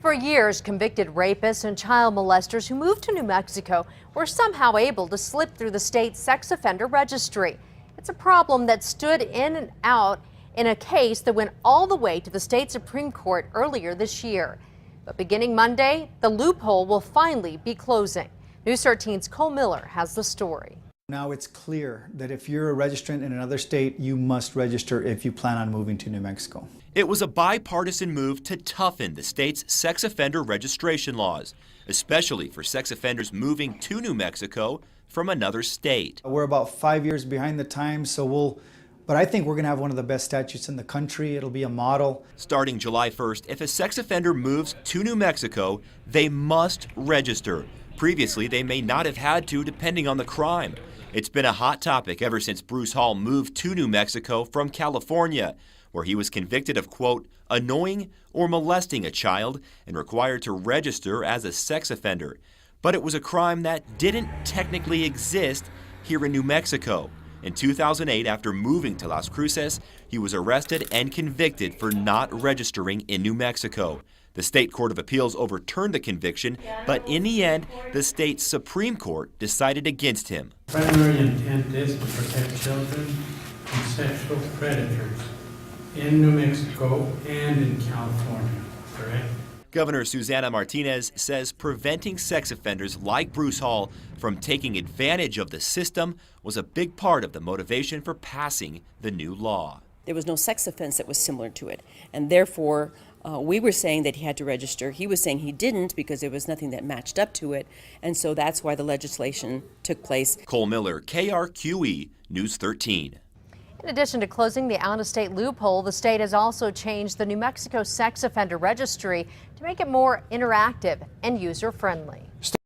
For years, convicted rapists and child molesters who moved to New Mexico were somehow able to slip through the state's sex offender registry. It's a problem that stood in and out in a case that went all the way to the state Supreme Court earlier this year. But beginning Monday, the loophole will finally be closing. News 13's Cole Miller has the story. Now it's clear that if you're a registrant in another state, you must register if you plan on moving to New Mexico. It was a bipartisan move to toughen the state's sex offender registration laws, especially for sex offenders moving to New Mexico from another state. We're about 5 years behind the times, but I think we're going to have one of the best statutes in the country. It'll be a model. Starting July 1st, if a sex offender moves to New Mexico, they must register. Previously, they may not have had to, depending on the crime. It's been a hot topic ever since Bruce Hall moved to New Mexico from California, where he was convicted of, quote, annoying or molesting a child and required to register as a sex offender. But it was a crime that didn't technically exist here in New Mexico. In 2008, after moving to Las Cruces, he was arrested and convicted for not registering in New Mexico. The state court of appeals overturned the conviction, but in the end, the state Supreme Court decided against him. Primary intent is to protect children from sexual predators in New Mexico and in California, correct? Governor Susana Martinez says preventing sex offenders like Bruce Hall from taking advantage of the system was a big part of the motivation for passing the new law. There was no sex offense that was similar to it, and therefore we were saying that he had to register. He was saying he didn't because there was nothing that matched up to it, and so that's why the legislation took place. Cole Miller, KRQE, News 13. In addition to closing the out-of-state loophole, the state has also changed the New Mexico Sex Offender Registry to make it more interactive and user-friendly.